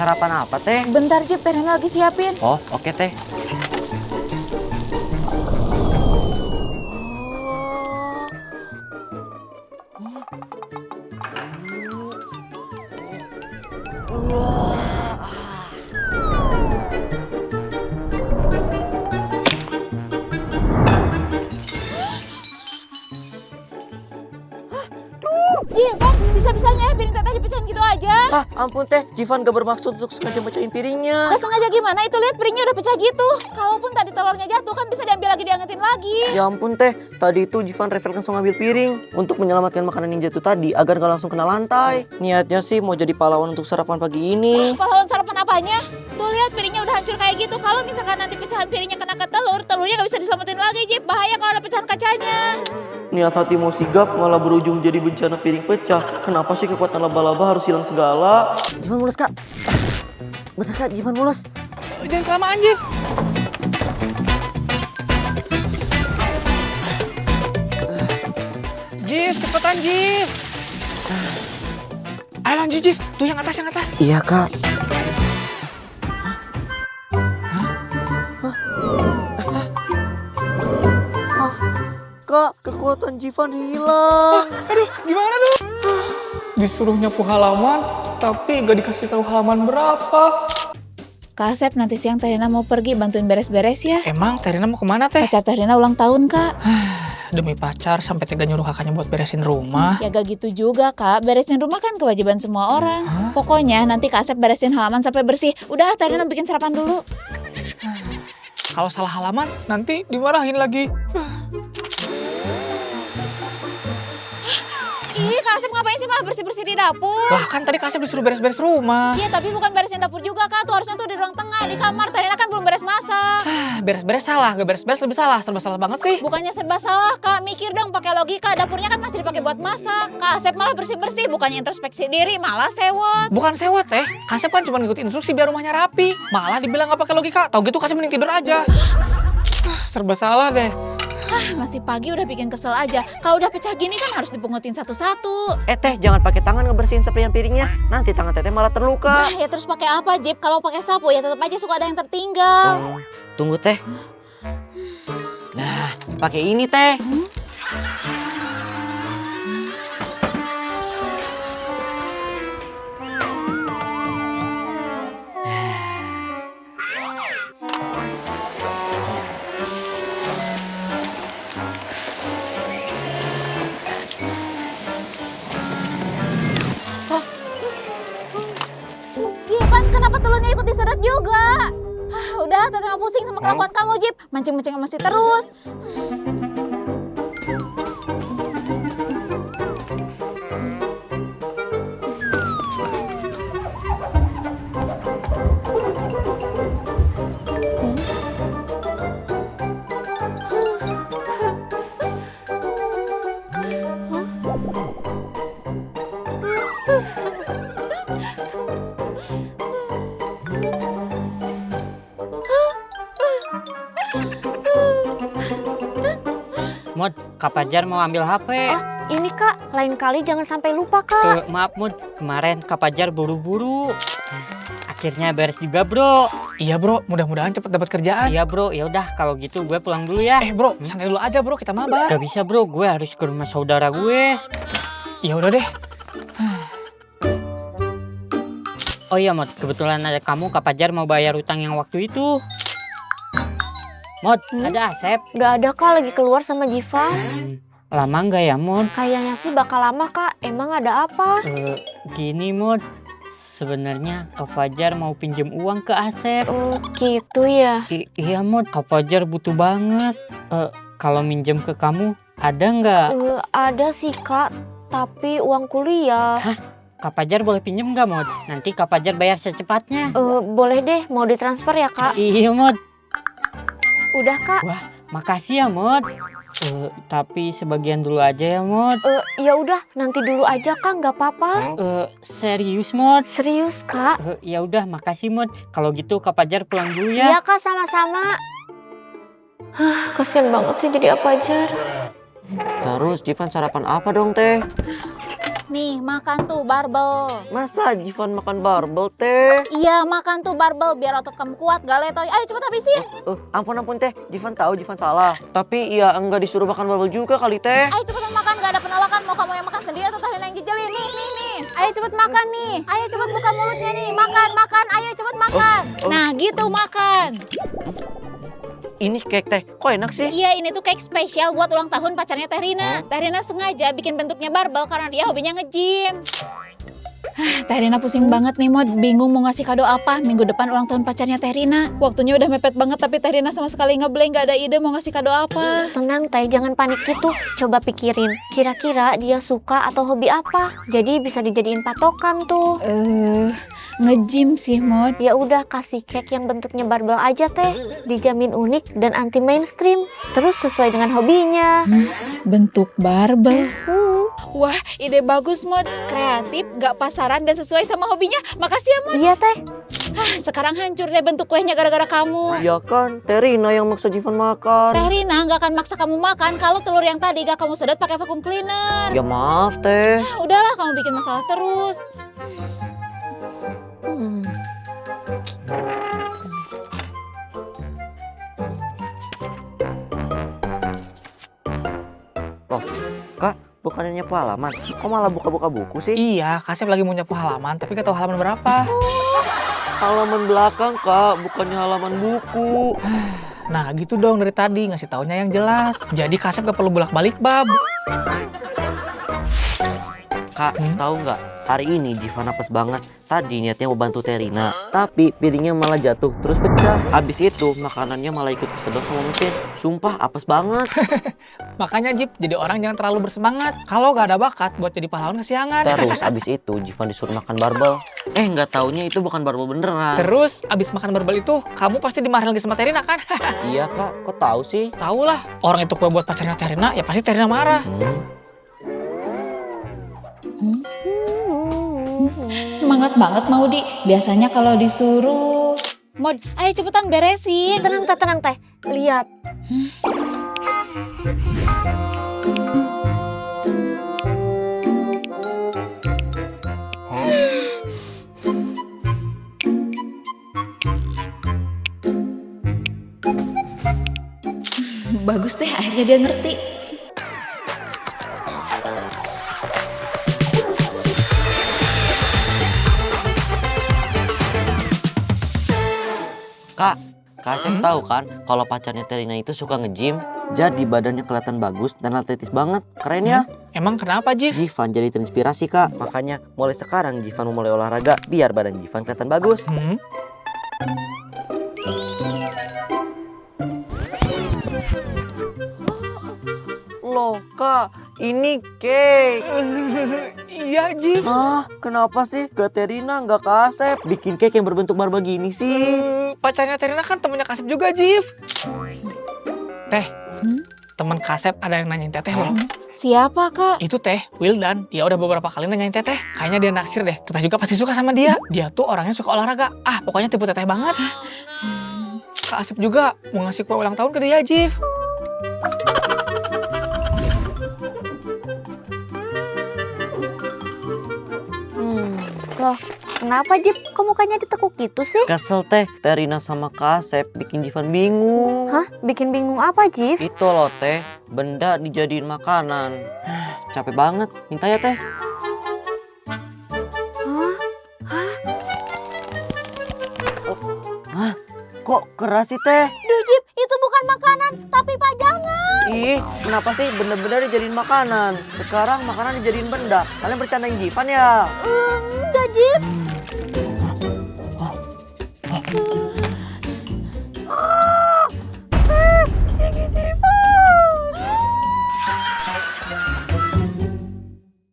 Sarapan apa teh? Bentar Jip, Teh Rena lagi siapin. Oh, oke teh. Jivan, bisa-bisanya piring teteh dipecahin gitu aja. Ah, ampun teh, Jivan gak bermaksud untuk sengaja mecahin piringnya. Gak sengaja gimana, itu lihat piringnya udah pecah gitu. Kalaupun tadi telurnya jatuh kan bisa diambil lagi, diangetin lagi. Ya ampun teh, tadi itu Jivan refleks langsung ngambil piring untuk menyelamatkan makanan yang jatuh tadi agar gak langsung kena lantai. Niatnya sih mau jadi pahlawan untuk sarapan pagi ini. Pahlawan sarapan apanya? Tuh lihat piringnya udah hancur kayak gitu. Kalau misalkan nanti pecahan piringnya kena ke telur, telurnya gak bisa diselamatin lagi, Jip. Bahaya kalau ada pecahan kacanya. Niat hati mau sigap malah berujung jadi bencana piring pecah. Kenapa sih kekuatan laba-laba harus hilang segala? Jivan mulus kak. Bentar kak, Jivan mulus. Jangan kelamaan, Jif. Jif, cepetan, Jif. Ayo lanjut, Jif. Tuh yang atas, yang atas. Iya kak. Kak, kekuatan Jivan hilang. Aduh, gimana dong? Disuruh nyapu halaman, tapi gak dikasih tahu halaman berapa. Kak Asep, nanti siang Teh Rena mau pergi bantuin beres-beres ya. Emang Teh Rena mau kemana, Teh? Pacar Teh Rena ulang tahun, Kak. Demi pacar sampai tega nyuruh kakaknya buat beresin rumah. Ya gak gitu juga, Kak. Beresin rumah kan kewajiban semua orang. Pokoknya nanti Kak Asep beresin halaman sampai bersih. Udah, Teh Rena bikin sarapan dulu. Kalau salah halaman, nanti dimarahin lagi. Ih, Kak Asep ngapain sih malah bersih-bersih di dapur? Lah kan tadi Kasep disuruh beres-beres rumah. Iya, tapi bukan beresin dapur juga, Kak. Tuh harusnya tuh di ruang tengah, di kamar. Teh Rena kan belum beres masak. Beres-beres salah, gak beres-beres lebih salah. Serba salah banget sih. Bukannya serba salah, Kak. Mikir dong pakai logika. Dapurnya kan masih dipakai buat masak. Kak Asep malah bersih-bersih, bukannya introspeksi diri, malah sewot. Bukan sewot, Teh. Kasep kan cuma ngikut instruksi biar rumahnya rapi. Malah dibilang gak pakai logika. Tau gitu Kasep mending tidur aja. Serba salah deh. Masih pagi udah bikin kesel aja. Kalau udah pecah gini kan harus dipungutin satu-satu. Teh, jangan pakai tangan ngebersihin seprian piringnya. Nanti tangan teteh malah terluka. Ya terus pakai apa, Jip? Kalau pakai sapu ya tetap aja suka ada yang tertinggal. Tunggu teh. Nah, pakai ini teh. Jipan, kenapa telurnya ikut disedot juga? Udah, teteh mah pusing sama kelakuan kamu, Jip. Mancing-mancing emosi terus. Mod, Kak Pajar mau ambil HP. Ini Kak, lain kali jangan sampai lupa Kak. Maaf Mod, kemarin Kak Pajar buru-buru. Akhirnya beres juga bro. Iya bro, mudah-mudahan cepet dapat kerjaan. Iya bro, ya udah kalau gitu gue pulang dulu ya. Bro, santai dulu aja bro, kita mabar. Gak bisa bro, gue harus ke rumah saudara gue. Ya udah deh. Oh iya Mod, kebetulan ada kamu, Kak Pajar mau bayar utang yang waktu itu. Mod, ada Asep. Gak ada Kak, lagi keluar sama Jivan. Lama nggak ya Mod? Kayaknya sih bakal lama Kak, emang ada apa? Gini Mod, sebenarnya Kak Pajar mau pinjem uang ke Asep. Gitu ya. Iya Mod, Kak Pajar butuh banget. Kalau minjem ke kamu, ada nggak? Ada sih Kak, tapi uang kuliah. Kak Pajar boleh pinjem nggak Mod? Nanti Kak Pajar bayar secepatnya. Boleh deh, mau ditransfer ya Kak? Iya Mod. Udah Kak. Wah, makasih ya Mod. Tapi sebagian dulu aja ya Mod. Ya udah, nanti dulu aja Kak, nggak apa-apa. Serius Mod? Serius Kak? Ya udah, makasih Mod. Kalau gitu Kak Pajar pulang dulu ya. Iya Kak, sama-sama. Kasian banget sih jadi apa aja. Terus Jivan sarapan apa dong teh? Nih, makan tuh barbel. Masa Jivan makan barbel teh? Iya, makan tuh barbel biar otot kamu kuat, gak letoy. Ayo cepet habisin. Ampun teh, Jivan tahu Jivan salah. Tapi ya enggak disuruh makan barbel juga kali teh. Ayo cepetan makan, gak ada penolakan. Mau kamu yang makan sendiri atau Teh Rina yang jejelin? Nih. Ayo cepet makan nih. Ayo cepet buka mulutnya nih. Makan. Ayo cepet makan. Nah gitu makan. Ini kek teh, kok enak sih? Iya, ini tuh cake spesial buat ulang tahun pacarnya Teh Rina. Teh Rina sengaja bikin bentuknya barbel karena dia hobinya nge-gym. Teh Rina pusing banget nih, Mod. Bingung mau ngasih kado apa. Minggu depan ulang tahun pacarnya Teh Rina. Waktunya udah mepet banget, tapi Teh Rina sama sekali ngeblank, gak ada ide mau ngasih kado apa. Tenang Teh, jangan panik gitu. Coba pikirin, kira-kira dia suka atau hobi apa. Jadi bisa dijadiin patokan tuh. Nge-gym sih, Mod. Ya udah kasih cake yang bentuknya barbel aja Teh. Dijamin unik dan anti mainstream. Terus sesuai dengan hobinya. Bentuk barbel. Wah, ide bagus, Mod. Kreatif, gak pasaran, dan sesuai sama hobinya. Makasih ya, Mod. Iya Teh. Sekarang hancur deh bentuk kuenya gara-gara kamu. Iya kan, Teh Rina yang maksa Jivan makan. Teh Rina gak akan maksa kamu makan kalau telur yang tadi gak kamu sedot pakai vacuum cleaner. Ya maaf teh. Udahlah, kamu bikin masalah terus. Loh, Kak, bukannya nyapu halaman? Kok malah buka-buka buku sih? Iya, Kasep lagi mau nyapu halaman, tapi gak tahu halaman berapa. Halaman belakang, Kak, bukannya halaman buku. Nah gitu dong dari tadi, ngasih taunya yang jelas. Jadi Kasep gak perlu bolak-balik bab. Kak, tahu nggak? Hari ini Jivan apes banget. Tadi niatnya mau bantu Teh Rina, tapi piringnya malah jatuh terus pecah. Abis itu makanannya malah ikut kesedot sama mesin. Sumpah apes banget. Makanya Jip, jadi orang jangan terlalu bersemangat. Kalau gak ada bakat buat jadi pahlawan kesiangan. Terus abis itu Jivan disuruh makan barbel. Nggak taunya itu bukan barbel beneran. Terus abis makan barbel itu, kamu pasti dimarahin lagi sama Teh Rina kan? Iya Kak, kok tahu sih? Tahu lah, orang itu kue buat pacarnya Teh Rina, ya pasti Teh Rina marah. Semangat banget Maudi. Biasanya kalau disuruh, Mod, ayo cepetan beresin. Tenang Teh. Lihat. Bagus deh, akhirnya dia ngerti. Kak, Kasep tahu kan kalau pacarnya Teh Rina itu suka nge-gym. Jadi badannya kelihatan bagus dan atletis banget. Keren ya? Emang kenapa Jif? Jivan jadi terinspirasi Kak. Makanya mulai sekarang Jivan mau mulai olahraga biar badan Jivan kelihatan bagus. Loh Kak, ini cake. Iya Jif. Kenapa sih gak Teh Rina gak Kasep bikin cake yang berbentuk barbel gini sih? Pacarnya Teh Rina kan temennya Kasep juga Jif. Teh, temen Kasep ada yang nanyain Teteh loh. Siapa, Kak? Itu Teh, Wildan. Dia udah beberapa kali nanyain Teteh. Kayaknya dia naksir deh. Teteh juga pasti suka sama dia. Dia tuh orangnya suka olahraga. Pokoknya tipe Teteh banget. Kak Asep juga mau ngasih kue ulang tahun ke dia, Jif. Loh, kenapa Jip? Kok mukanya ditekuk gitu sih? Kesel Teh, Teh Rina sama Kasep bikin Jivan bingung. Hah? Bikin bingung apa, Jif? Itu loh Teh, benda dijadiin makanan. Capek banget, minta ya Teh. Hah? Kok keras sih Teh? Duh, Jip, itu bukan makanan, tapi pajangan. Ih, kenapa sih benda-benda dijadiin makanan? Sekarang makanan dijadiin benda. Kalian bercandain Jivan ya? Enggak, Jip.